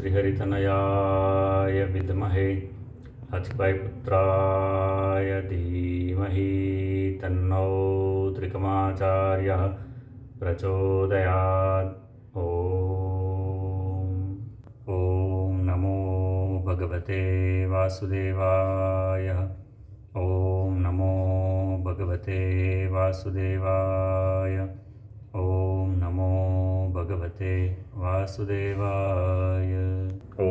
श्रीहरितनयाय विद्महे अच्युताय धीमहि तन्नो त्रिकमाचार्यः प्रचोदयात्। ॐ नमो भगवते वासुदेवाय। ॐ नमो भगवते वासुदेवाय। ॐ नमो भगवते वासुदेवाय। ॐ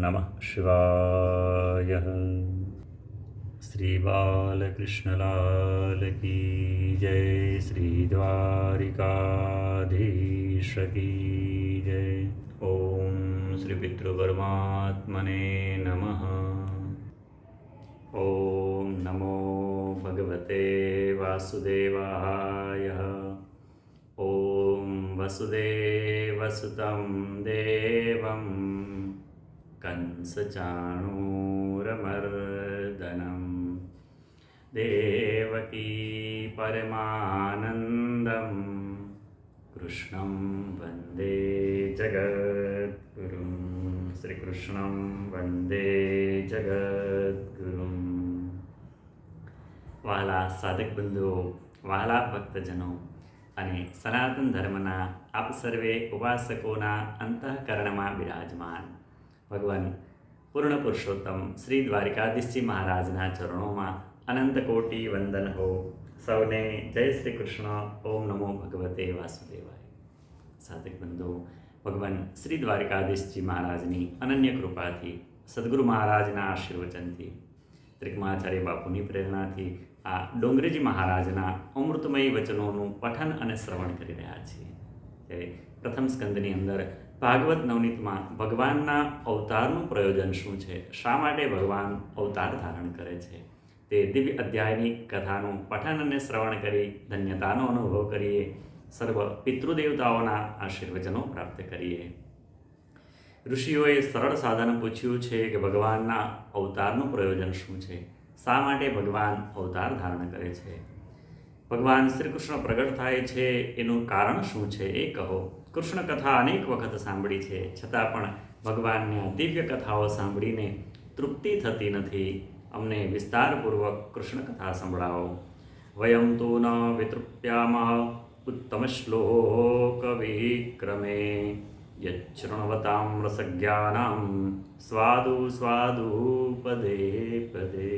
नमः शिवाय। श्री बालकृष्णलाल की जय, श्री द्वारिकाधीश की जय। ॐ श्री पितृपरमात्मने नमः। ॐ नमो भगवते वासुदेवाय। ॐ वसुदेवसुतं देवं कंसचाणूरमर्दनं देवकी परमानन्दं कृष्णं वन्दे जगद्गुरुं। श्रीकृष्णं वन्दे जगद्गुरुं। વહાલા સાધક બંધુઓ, વહાલા ભક્તજનો અને સનાતન ધર્મના આપ સર્વે ઉપાસકોના અંતઃકરણમાં બિરાજમાન ભગવાન પૂર્ણ પુરુષોત્તમ શ્રી દ્વારિકાધીશજી મહારાજના ચરણોમાં અનંત કોટી વંદન હો. સૌને જય શ્રી કૃષ્ણ. ઓમ નમો ભગવતે વાસુદેવાય. સાધક બંધુઓ, ભગવાન શ્રી દ્વારિકાધીશજી મહારાજની અનન્ય કૃપાથી, સદગુરુ મહારાજના આશીર્વચનથી, ત્રિકમાચાર્ય બાપુની પ્રેરણાથી આ ડોંગરેજી મહારાજના અમૃતમય વચનોનું પઠન અને શ્રવણ કરી રહ્યા છીએ. ત્યારે પ્રથમ સ્કંદની અંદર ભાગવત નવનીતમાં ભગવાનના અવતારનું પ્રયોજન શું છે, શા માટે ભગવાન અવતાર ધારણ કરે છે, તે દિવ્ય અધ્યાયની કથાનું પઠન અને શ્રવણ કરી ધન્યતાનો અનુભવ કરીએ, સર્વ પિતૃદેવતાઓના આશીર્વચનો પ્રાપ્ત કરીએ. ઋષિઓએ સરળ સાધન પૂછ્યું છે કે ભગવાનના અવતારનું પ્રયોજન શું છે, શા માટે ભગવાન અવતાર ધારણ કરે છે, ભગવાન શ્રી કૃષ્ણ પ્રગટ થાય છે એનું કારણ શું છે એ કહો. કૃષ્ણ કથા અનેક વખત સાંભળી છે, છતાં પણ ભગવાનની દિવ્ય કથાઓ સાંભળીને તૃપ્તિ થતી નથી. અમને વિસ્તારપૂર્વક કૃષ્ણ કથા સંભળાવો. વયમ તો ન વિતૃપ્યામઃ ઉત્તમ શ્લોક વિક્રમે યચ્છૃણવતામ રસજ્ઞાનમ સ્વાદુ સ્વાદુ પદે પદે.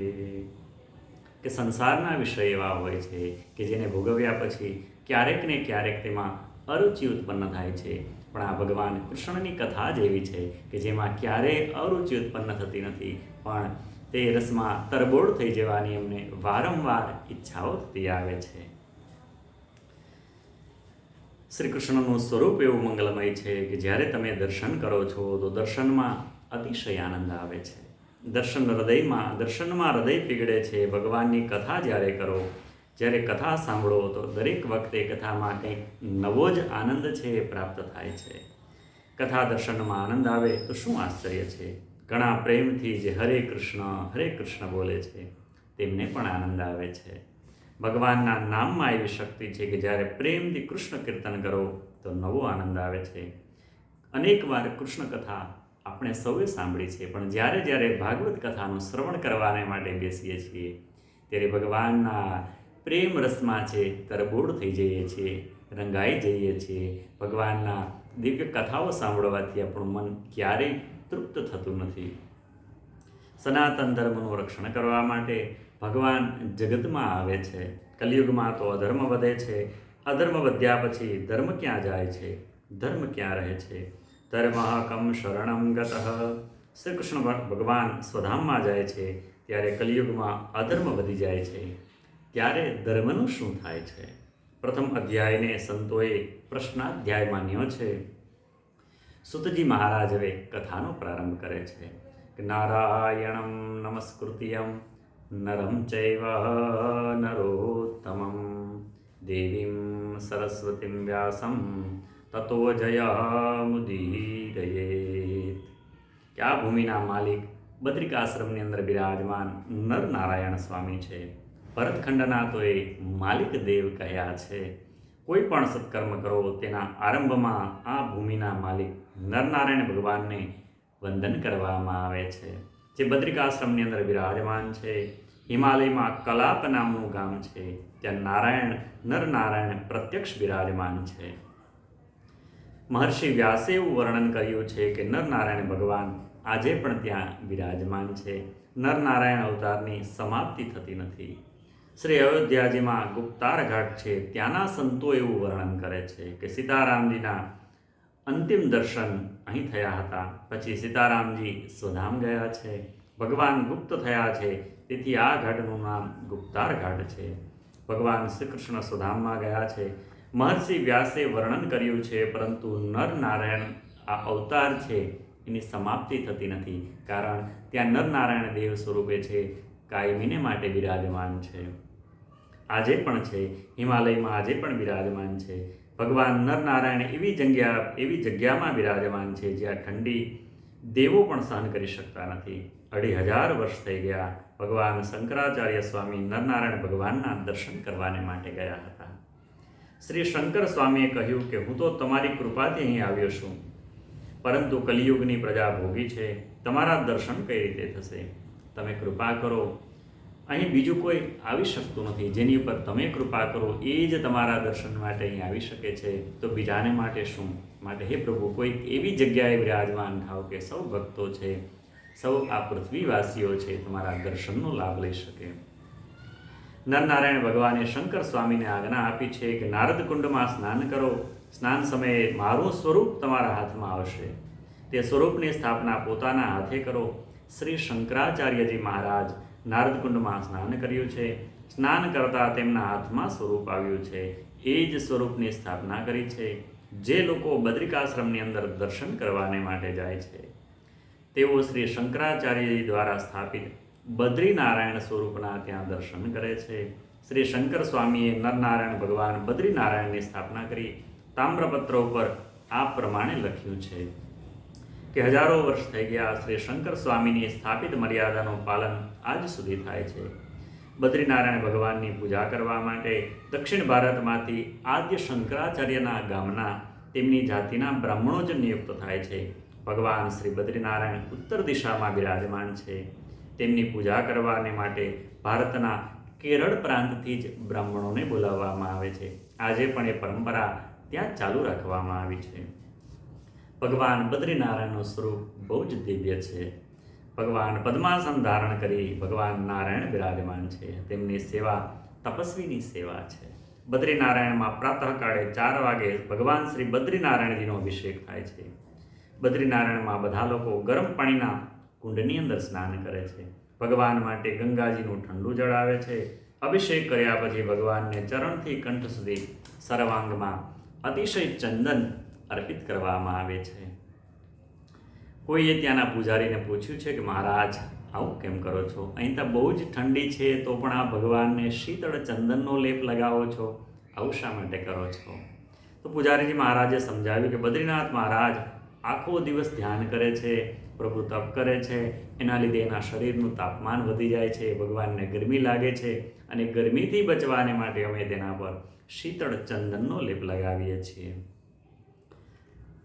કે સંસારના વિષય એવા હોય છે કે જેને ભોગવ્યા પછી ક્યારેક ને ક્યારેક તેમાં અરુચિ ઉત્પન્ન થાય છે, પણ આ ભગવાન કૃષ્ણની કથા જ એવી છે કે જેમાં ક્યારેય અરુચિ ઉત્પન્ન થતી નથી, પણ તે રસમાં તરબોળ થઈ જવાની એમને વારંવાર ઈચ્છાઓ થતી આવે છે. શ્રી કૃષ્ણનું સ્વરૂપ એવું મંગલમય છે કે જ્યારે તમે દર્શન કરો છો તો દર્શનમાં અતિશય આનંદ આવે છે. દર્શનમાં હૃદય પીગળે છે. ભગવાનની કથા જ્યારે કરો, જ્યારે કથા સાંભળો તો દરેક વખતે કથામાં કંઈક નવો જ આનંદ છે એ પ્રાપ્ત થાય છે. કથા દર્શનમાં આનંદ આવે તો શું આશ્ચર્ય છે. ઘણા પ્રેમથી જે હરે કૃષ્ણ બોલે છે તેમને પણ આનંદ આવે છે. ભગવાનના નામમાં એવી શક્તિ છે કે જ્યારે પ્રેમથી કૃષ્ણ કીર્તન કરો તો નવો આનંદ આવે છે. અનેક વાર કૃષ્ણ કથા આપણે સૌએ સાંભળી છે, પણ જ્યારે જ્યારે ભાગવત કથાનું શ્રવણ કરવાને માટે બેસીએ છીએ ત્યારે ભગવાનના પ્રેમ રસમાં છે તરબોળ થઈ જઈએ છીએ, રંગાઈ જઈએ છીએ. ભગવાનના દિવ્ય કથાઓ સાંભળવાથી આપણું મન ક્યારેય તૃપ્ત થતું નથી. સનાતન ધર્મનું રક્ષણ કરવા માટે ભગવાન જગતમાં આવે છે. કલિયુગમાં તો અધર્મ વધે છે. અધર્મ વધ્યા પછી ધર્મ ક્યાં જાય છે, ધર્મ ક્યાં રહે છે? ધર્મ કમ શરણમ ગતઃ. શ્રી કૃષ્ણ ભગવાન સ્વધામમાં જાય છે ત્યારે કલિયુગમાં અધર્મ વધી જાય છે. ત્યારે ધર્મનું શું થાય છે? પ્રથમ અધ્યાયને સંતોએ પ્રશ્નાધ્યાય માન્યો છે. સુતજી મહારાજ હવે કથાનો પ્રારંભ કરે છે કે નારાયણમ નમસ્કૃત્યમ નરમ ચૈવ નરોત્તમં દેવીમ સરસ્વતીમ વ્યાસમ તતો જયમુદીરયેત. કે આ ભૂમિના માલિક બદ્રિકાશ્રમની અંદર બિરાજમાન નર નારાયણ સ્વામી છે. ભરતખંડના તો એ માલિક દેવ કહ્યા છે. કોઈ પણ સત્કર્મ કરો તેના આરંભમાં આ ભૂમિના માલિક નરનારાયણ ભગવાનને વંદન કરવામાં આવે છે, જે બદ્રિકાશ્રમની અંદર બિરાજમાન છે. હિમાલયમાં કલાપ નામનું ગામ છે, ત્યાં નરનારાયણ પ્રત્યક્ષ બિરાજમાન છે. મહર્ષિ વ્યાસે એવું વર્ણન કર્યું છે કે નરનારાયણ ભગવાન આજે પણ ત્યાં બિરાજમાન છે. નરનારાયણ અવતારની સમાપ્તિ થતી નથી. શ્રી અયોધ્યાજીમાં ગુપ્તાર ઘાટ છે, ત્યાંના સંતો એવું વર્ણન કરે છે કે સીતારામજીના અંતિમ દર્શન અહીં થયા હતા. પછી સીતારામજી સ્વધામ ગયા છે, ભગવાન ગુપ્ત થયા છે, તેથી આ ઘાટનું નામ ગુપ્તાર ઘાટ છે. ભગવાન શ્રી કૃષ્ણ સ્વધામમાં ગયા છે. મહર્ષિ વ્યાસે વર્ણન કર્યું છે, પરંતુ નરનારાયણ આ અવતાર છે એની સમાપ્તિ થતી નથી, કારણ ત્યાં નરનારાયણ દેવ સ્વરૂપે છે, કાયમીને માટે બિરાજમાન છે. આજે પણ છે, હિમાલયમાં આજે પણ બિરાજમાન છે. ભગવાન નરનારાયણ એવી જગ્યામાં બિરાજમાન છે જ્યાં ઠંડી દેવો પણ સહન કરી શકતા નથી. 2500 વર્ષ થઈ ગયા. ભગવાન શંકરાચાર્ય સ્વામી નરનારાયણ ભગવાનના દર્શન કરવાને માટે ગયા હતા. શ્રી શંકર સ્વામીએ કહ્યું કે હું તો તમારી કૃપાથી અહીં આવ્યો છું, પરંતુ કલિયુગની પ્રજા ભોગી છે, તમારા દર્શન કઈ રીતે થશે? તમે કૃપા કરો. અહીં બીજું કોઈ આવી શકતું નથી. જેની ઉપર તમે કૃપા કરો એ જ તમારા દર્શન માટે અહીં આવી શકે છે, તો બીજાને માટે શું? માટે હે પ્રભુ, કોઈ એવી જગ્યાએ વિરાજમાન થાવ કે સૌ ભક્તો છે, સૌ આ પૃથ્વીવાસીઓ છે, તમારા દર્શનનો લાભ લઈ શકે. નરનારાયણ ભગવાને શંકર સ્વામીને આજ્ઞા આપી છે કે નારદ કુંડમાં સ્નાન કરો. સ્નાન સમયે મારું સ્વરૂપ તમારા હાથમાં આવશે. તે સ્વરૂપની સ્થાપના પોતાના હાથે કરો. શ્રી શંકરાચાર્યજી મહારાજ નારદકુંડમાં સ્નાન કર્યું છે. સ્નાન કરતાં તેમના હાથમાં સ્વરૂપ આવ્યું છે. એ જ સ્વરૂપની સ્થાપના કરી છે. જે લોકો બદ્રિકાશ્રમની અંદર દર્શન કરવાને માટે જાય છે, તેઓ શ્રી શંકરાચાર્યજી દ્વારા સ્થાપિત બદ્રીનારાયણ સ્વરૂપના ત્યાં દર્શન કરે છે. શ્રી શંકર સ્વામીએ નરનારાયણ ભગવાન બદ્રીનારાયણની સ્થાપના કરી. તામ્રપત્ર ઉપર આ પ્રમાણે લખ્યું છે કે હજારો વર્ષ થઈ ગયા, શ્રી શંકર સ્વામીની સ્થાપિત મર્યાદાનું પાલન આજ સુધી થાય છે. બદ્રીનારાયણ ભગવાનની પૂજા કરવા માટે દક્ષિણ ભારતમાંથી આદ્ય શંકરાચાર્યના ગામના તેમની જાતિના બ્રાહ્મણો જ નિયુક્ત થાય છે. ભગવાન શ્રી બદ્રીનારાયણ ઉત્તર દિશામાં બિરાજમાન છે. તેમની પૂજા કરવાને માટે ભારતના કેરળ પ્રાંતથી જ બ્રાહ્મણોને બોલાવવામાં આવે છે. આજે પણ એ પરંપરા ત્યાં ચાલુ રાખવામાં આવી છે. ભગવાન બદ્રીનારાયણનું સ્વરૂપ બહુ જ દિવ્ય છે. ભગવાન પદ્માસન ધારણ કરી ભગવાન નારાયણ બિરાજમાન છે. તેમની સેવા તપસ્વીની સેવા છે. બદ્રીનારાયણમાં પ્રાતઃકાળે 4 વાગે ભગવાન શ્રી બદ્રીનારાયણજીનો અભિષેક થાય છે. બદ્રીનારાયણમાં બધા લોકો ગરમ પાણીના કુંડની અંદર સ્નાન કરે છે. ભગવાન માટે ગંગાજીનું ઠંડુ જળ આવે છે. અભિષેક કર્યા પછી ભગવાનને ચરણથી કંઠ સુધી સર્વાંગમાં અતિશય ચંદન અર્પિત કરવામાં આવે છે. કોઈએ ત્યાંના પૂજારીને પૂછ્યું છે કે મહારાજ, આવું કેમ કરો છો? અહીં તો બહુ જ ઠંડી છે, તો પણ આ ભગવાનને શીતળ ચંદનનો લેપ લગાવો છો, આવું શા માટે કરો છો? તો પૂજારીજી મહારાજે સમજાવ્યું કે બદ્રીનાથ મહારાજ આખો દિવસ ધ્યાન કરે છે, પ્રભુ તપ કરે છે, એના લીધે એના શરીરનું તાપમાન વધી જાય છે, ભગવાનને ગરમી લાગે છે, અને ગરમીથી બચવાને માટે અમે તેના પર શીતળ ચંદનનો લેપ લગાવીએ છીએ.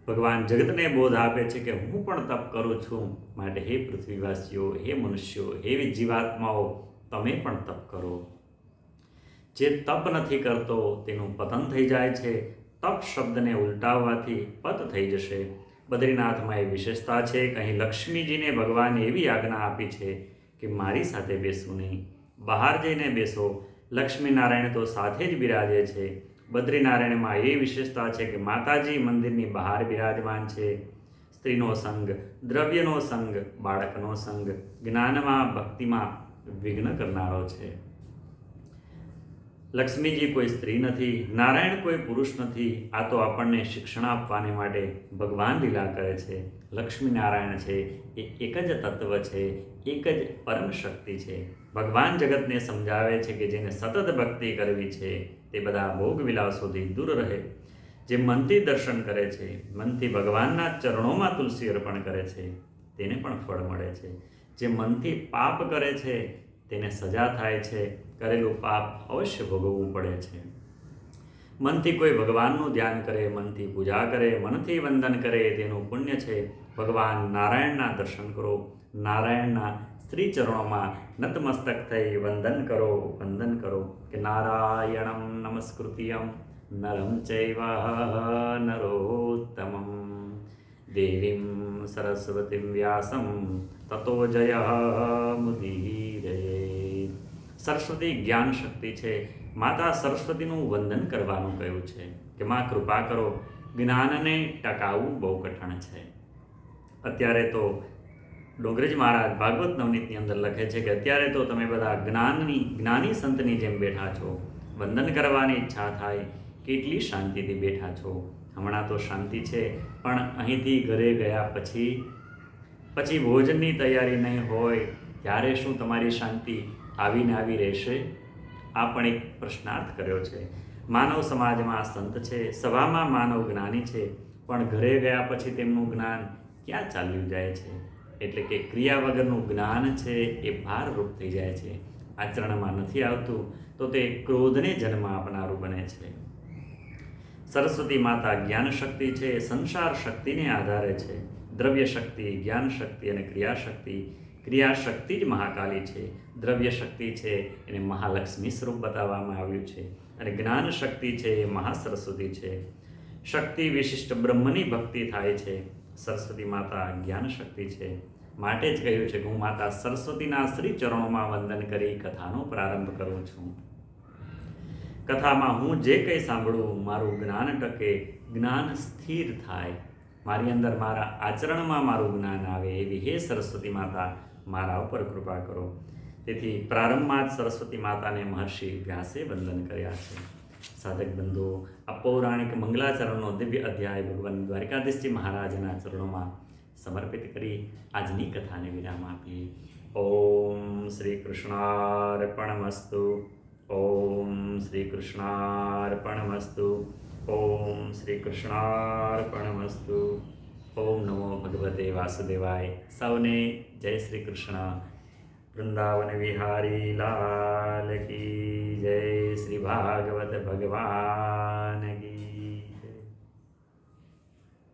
ભગવાન જગતને બોધ આપે છે કે હું પણ તપ કરું છું, માટે હે પૃથ્વીવાસીઓ, હે મનુષ્યો, હે જીવાત્માઓ, તમે પણ તપ કરો. જે તપ નથી કરતો તેનું પતન થઈ જાય છે. તપ શબ્દને ઉલટાવવાથી પત થઈ જશે. બદ્રીનાથમાં એ વિશેષતા છે કે અહીં લક્ષ્મીજીને ભગવાને એવી આજ્ઞા આપી છે કે મારી સાથે બેસવું નહીં, બહાર જઈને બેસો. લક્ષ્મીનારાયણ તો સાથે જ બિરાજે છે. બદ્રીનારાયણમાં એ વિશેષતા છે કે માતાજી મંદિરની બહાર બિરાજમાન છે. સ્ત્રીનો સંગ, દ્રવ્યનો સંગ, બાળકનો સંગ જ્ઞાનમાં ભક્તિમાં વિઘ્ન કરનારો છે. લક્ષ્મીજી કોઈ સ્ત્રી નથી, નારાયણ કોઈ પુરુષ નથી. આ તો આપણને શિક્ષણ આપવાને માટે ભગવાન લીલા કરે છે. લક્ષ્મીનારાયણ છે એ એક જ તત્વ છે, એક જ પરમ શક્તિ છે. ભગવાન જગતને સમજાવે છે કે જેને સતત ભક્તિ કરવી છે તે બધા ભોગ વિલાસોથી દૂર રહે. જે મનથી દર્શન કરે છે, મનથી ભગવાનના ચરણોમાં તુલસી અર્પણ કરે છે, તેને પણ ફળ મળે છે. જે મનથી પાપ કરે છે તેને સજા થાય છે. કરેલું પાપ અવશ્ય ભોગવવું પડે છે. મનથી કોઈ ભગવાનનું ધ્યાન કરે, મનથી પૂજા કરે, મનથી વંદન કરે તેનું પુણ્ય છે. ભગવાન નારાયણના દર્શન કરો, નારાયણના શ્રી ચરણોમાં નતમસ્તક થઈ વંદન કરો, વંદન કરો કે નારાયણમ નમસ્કૃત્યમ નરમ ચૈવ નરોત્તમમ દેવીમ સરસ્વતીમ વ્યાસમ તતો જય મુદીરયે. સરસ્વતી જ્ઞાન શક્તિ છે. માતા સરસ્વતીનું વંદન કરવાનું કહ્યું છે કે માં કૃપા કરો. જ્ઞાનને ટકાવવું બહુ કઠણ છે. અત્યારે તો ડોંગરેજ મહારાજ ભાગવત નવનીતની અંદર લખે છે કે અત્યારે તો તમે બધા જ્ઞાની સંતની જેમ બેઠા છો. વંદન કરવાની ઈચ્છા થાય, કેટલી શાંતિથી બેઠા છો. હમણાં તો શાંતિ છે, પણ અહીંથી ઘરે ગયા પછી ભોજનની તૈયારી નહીં હોય ત્યારે શું તમારી શાંતિ આવીને આવી રહેશે? આ પણ એક પ્રશ્નાર્થ કર્યો છે. માનવ સમાજમાં સંત છે, સભામાં માનવ જ્ઞાની છે, પણ ઘરે ગયા પછી તેમનું જ્ઞાન ક્યાં ચાલ્યું જાય છે? એટલે કે ક્રિયા વગરનું જ્ઞાન છે એ ભારરૂપ થઈ જાય છે. આચરણમાં નથી આવતું તો તે ક્રોધને જન્મ આપનારું બને છે. સરસ્વતી માતા જ્ઞાન શક્તિ છે, સંસાર શક્તિને આધારે છે. દ્રવ્ય શક્તિ, જ્ઞાન શક્તિ અને ક્રિયા શક્તિ જ મહાકાલી છે. દ્રવ્ય શક્તિ છે એને મહાલક્ષ્મી સ્વરૂપ બતાવવામાં આવ્યું છે, અને જ્ઞાન શક્તિ છે એ મહાસરસ્વતી છે. શક્તિ વિશિષ્ટ બ્રહ્મની ભક્તિ થાય છે. સરસ્વતી માતા જ્ઞાન શક્તિ છે. માટે જ કહ્યું છે કે હું માતા સરસ્વતીના શ્રી ચરણોમાં વંદન કરી કથાનો પ્રારંભ કરું છું. કથામાં હું જે કંઈ સાંભળું મારું જ્ઞાન ટકે, જ્ઞાન સ્થિર થાય, મારી અંદર મારા આચરણમાં મારું જ્ઞાન આવે એવી હે સરસ્વતી માતા મારા ઉપર કૃપા કરો. તેથી પ્રારંભમાં જ સરસ્વતી માતાને મહર્ષિ વ્યાસે વંદન કર્યા છે. સાધક બંધુઓ, આ પૌરાણિક મંગલાચરણનો દિવ્ય અધ્યાય ભગવાન દ્વારકાધીશજી મહારાજના ચરણોમાં સમર્પિત કરી આજની કથાને વિરામ આપીએ. ઓમ શ્રી કૃષ્ણાર્પણમસ્તુ. ઓમ શ્રી કૃષ્ણાર્પણમસ્તુ. ઓમ શ્રી કૃષ્ણાર્પણમસ્તુ. ઓમ નમો ભગવતે વાસુદેવાય. સૌને જય શ્રી કૃષ્ણ. વૃંદાવન વિહારી લાલ કી જય. શ્રી ભાગવત ભગવાન